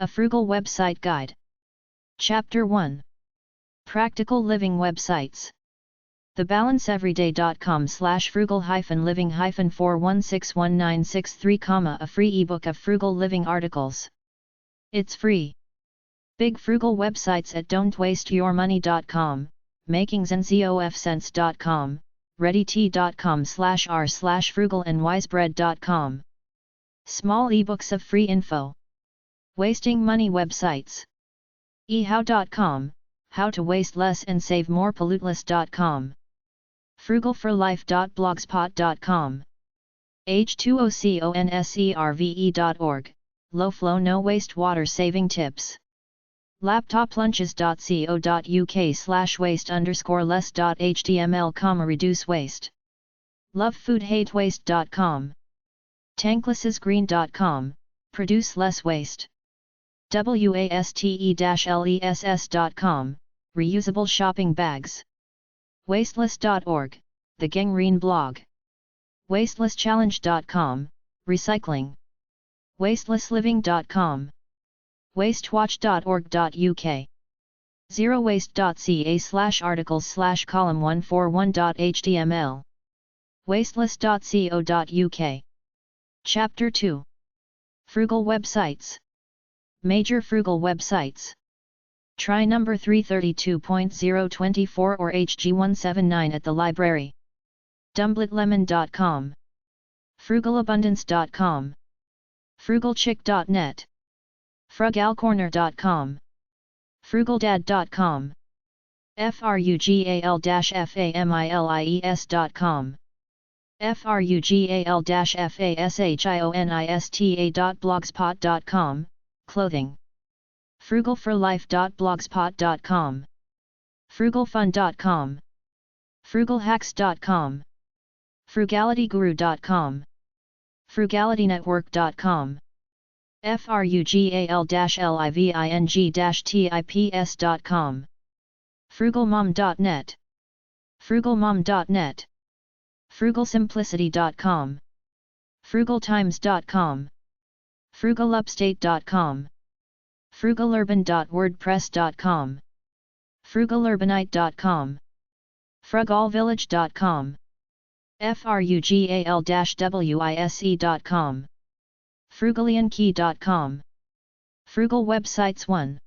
A Frugal Website Guide. Chapter 1. Practical Living Websites. thebalanceeveryday.com/frugal-living-4161963, a free ebook of frugal living articles. It's free. Big Frugal Websites at don'twasteyourmoney.com, makingsenseofsense.com, readytea.com/r/frugal and wisebread.com. Small ebooks of free info. Wasting money websites. ehow.com, how to waste less and save more polluteless.com. frugalforlife.blogspot.com. h2oconserve.org, low flow no waste water saving tips. laptoplunches.co.uk/waste_less.html, reduce lovefoodhatewaste.com. tanklessesgreen.com, produce less waste. waste-less.com, reusable shopping bags. wasteless.org, the gangrene blog. wastelesschallenge.com, recycling. wastelessliving.com. wastewatch.org.uk. zerowaste.ca/articles/column141.html. wasteless.co.uk. Chapter 2. Frugal Websites. Major frugal websites. Try number 332.024 or HG179 at the library. dumbletlemon.com. frugalabundance.com. frugalchick.net. frugalcorner.com. frugaldad.com. frugal-families.com. frugal-fashionista.blogspot.com, clothing. frugalforlife.blogspot.com. frugalfun.com. frugalhacks.com. frugalityguru.com. frugalitynetwork.com. frugal-living-tips.com. frugalmom.net. frugalmom.net. frugalsimplicity.com. frugaltimes.com. frugalupstate.com. frugalurban.wordpress.com. frugalurbanite.com. frugalvillage.com. frugal-wise.com. frugaliankey.com. Frugal Websites 1.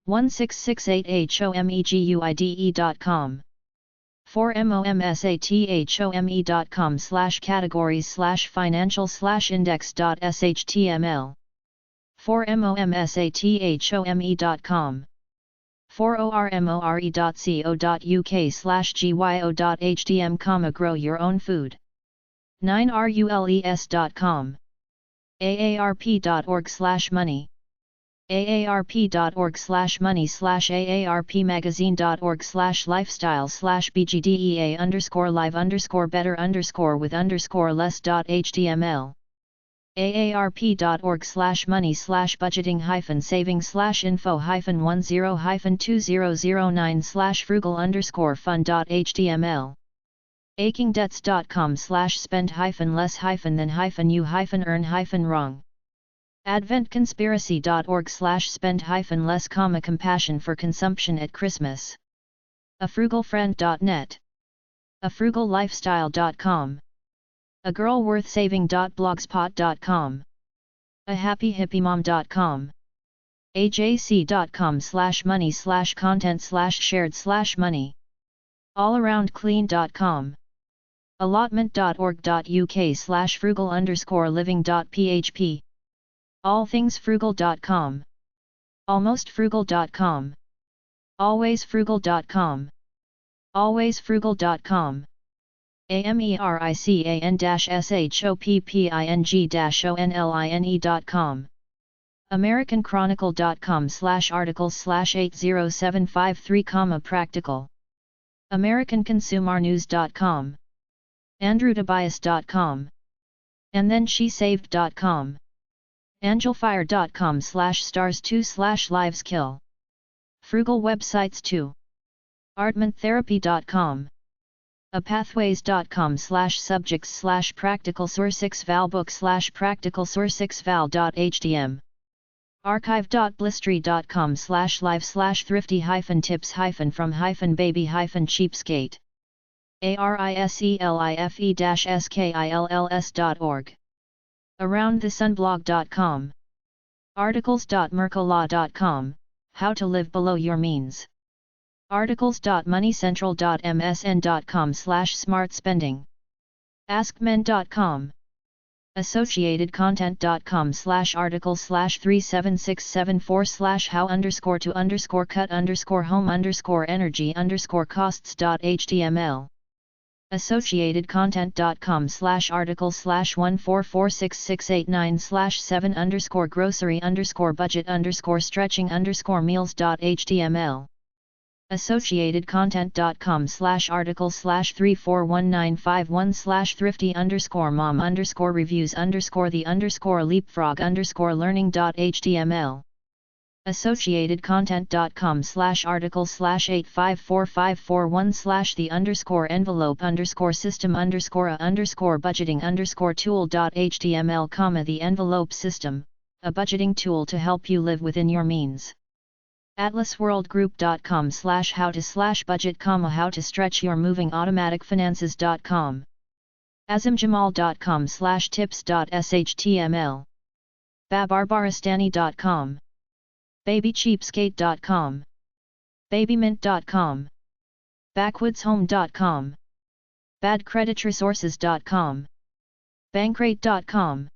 1668homeguide.com. 4momsathome.categories/financial/index.html. 4momsathome.com. 4ormore.co.uk/gyo.htm, grow your own food. 9rules.com. aarp.org/money. aarp.org/money/aarp-magazine.org/lifestyle/bgdea_better_with_less.html. aarp.org/money/budgeting-saving/info-102009/frugal_fun.html. achingdebts.com/spend-less-than-you-earn-wrong. adventconspiracy.org/spend-less, compassion for consumption at Christmas. afrugalfriend.net. afrugallifestyle.com. agirlworthsaving.blogspot.com. ahappyhippiemom.com. ajc.com/money/content/shared/money. allaroundclean.com. allotment.org.uk/frugal_living.php. allthingsfrugal.com. almostfrugal.com. alwaysfrugal.com. alwaysfrugal.com. american-shopping-online.com. americanchronicle.com/articles/80753, practical. americanconsumernews.com. andrewtobias.com. andthenshe-saved.com. angelfire.com/stars2/liveskill. Frugal Websites 2. artmenttherapy.com. apathways.com/subjects/practical source6valbook/practical source6val.htm. archive.blistery.com/live/thrifty-tips-from-baby-cheapskate. ariselefe-skills.org. Aroundthesunblog.com. Articles.mercolaw.com, how to live below your means. Articles.moneycentral.msn.com/smart-spending. AskMen.com. Associatedcontent.com/article/37674/how_to-cut_home_energy_costs.html. Associatedcontent.com/article/1446689/7_grocery_budget_stretching_meals.html. Associatedcontent.com/article/34195/1/thrifty_mom_the_reviews_the_leapfrog_learning.html. Associatedcontent.com/85451/the_envelope_system_a budgeting_tool.html, the envelope system, a budgeting tool to help you live within your means. atlasworldgroup.com/how-to/budget, how-to-stretch your moving automatic finances.com. azimjamal.com/tips.shtml. babarbarastani.com. babycheapskate.com. babymint.com. backwoodshome.com. badcreditresources.com. bankrate.com.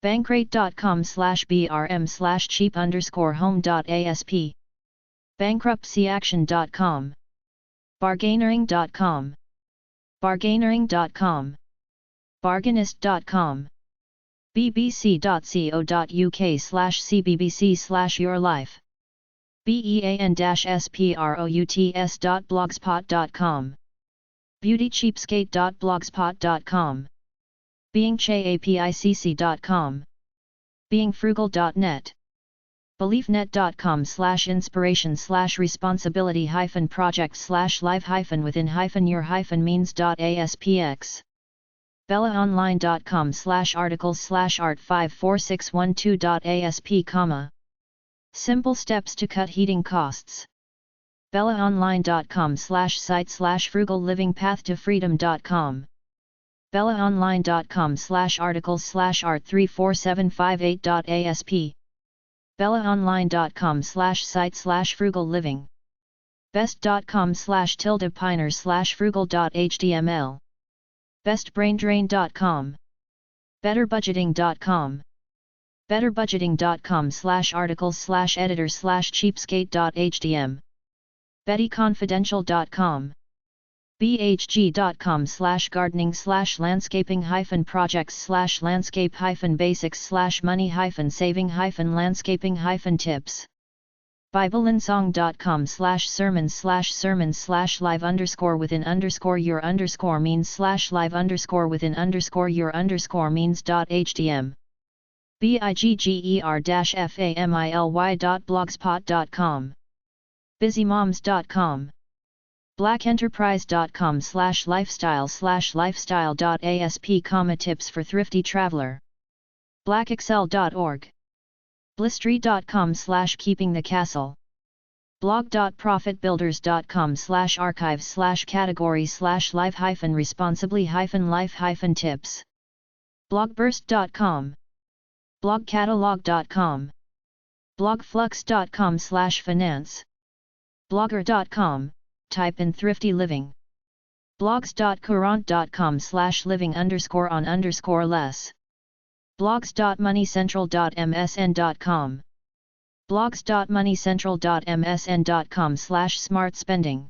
bankrate.com/brm/cheap_home.asp. bankruptcyaction.com. bargainering.com. bargainering.com. bargainist.com. bbc.co.uk/cbbc/yourlife. bean-sprouts.blogspot.com. beautycheapskate.blogspot.com. beingchapicc.com. beingfrugal.net. beliefnet.com/inspiration/responsibility-project/live-within-your-means.aspx. bellaonline.com/articles/art54612.asp, simple steps to cut heating costs. bellaonline.com/site/frugal-living-path-to-freedom.com. bellaonline.com/articles/art34758.asp. bellaonline.com/site/frugal-living. best.com/piner/frugal.html. bestbraindrain.com. betterbudgeting.com. betterbudgeting.com/articles/editor/cheapskate.htm. bettyconfidential.com. bhg.com/gardening/landscaping-projects/landscape-money-saving-landscaping-tips. bibleandsong.com/sermons/live_within_your_means/live_within_your_means.htm. bigger.family.blogspot.com. busymoms.com. blackenterprise.com/lifestyle/lifestyle.asp, tips for thrifty traveler. blackexcel.org. blistery.com/keeping-the-castle. blog.profitbuilders.com/archive/category/live-responsibly-life-tips. blogburst.com. blogcatalog.com. blogflux.com/finance. blogger.com, type in thrifty living. blogs.courant.com/living_on_less. blogs.moneycentral.msn.com. blogs.moneycentral.msn.com/smart-spending.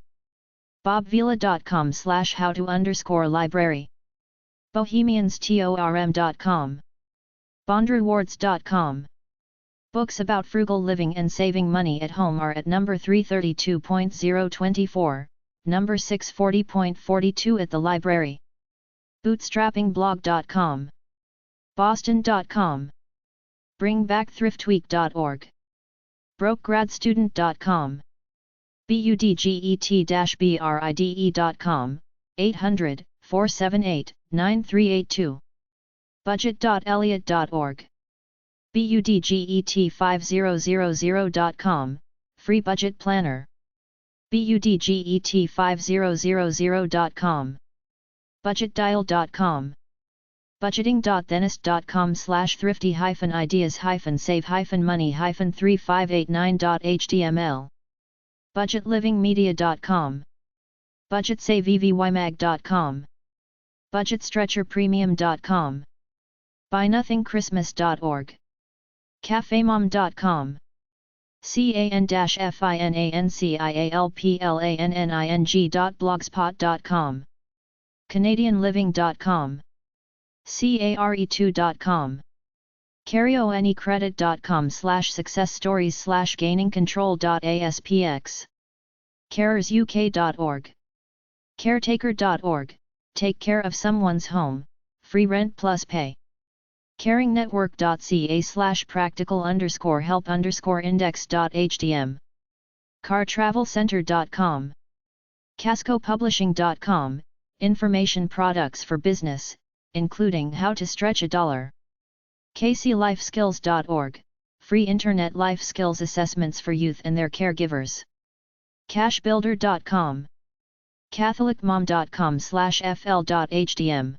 bobvila.com/how-to_library. bohemians.torm.com. bondrewards.com. Books about frugal living and saving money at home are at number 332.024, number 640.42 at the library. bootstrappingblog.com. boston.com. bringbackthriftweek.org. brokegradstudent.com. budget-bride.com, 800-478-9382. budget.elliott.org. budget5000.com, free budget planner. budget5000.com. budgetdial.com. budgeting.thennis.com/thrifty-ideas-save-money-3589.html. budgetlivingmedia.com. budgetsavevymag.com. budgetstretcherpremium.com. buynothingchristmas.org. cafemom.com. can-financialplanning.blogspot.com. canadianliving.com. care2.com. careoanycredit.com/successstories/gainingcontrol.aspx. carersuk.org. caretaker.org, take care of someone's home, free rent plus pay. caringnetwork.ca/practical_help_index.htm. cartravelcenter.com. cascopublishing.com, information products for business, including how to stretch a dollar. kclifeskills.org, free internet life skills assessments for youth and their caregivers. cashbuilder.com. catholicmom.com/fl.htm.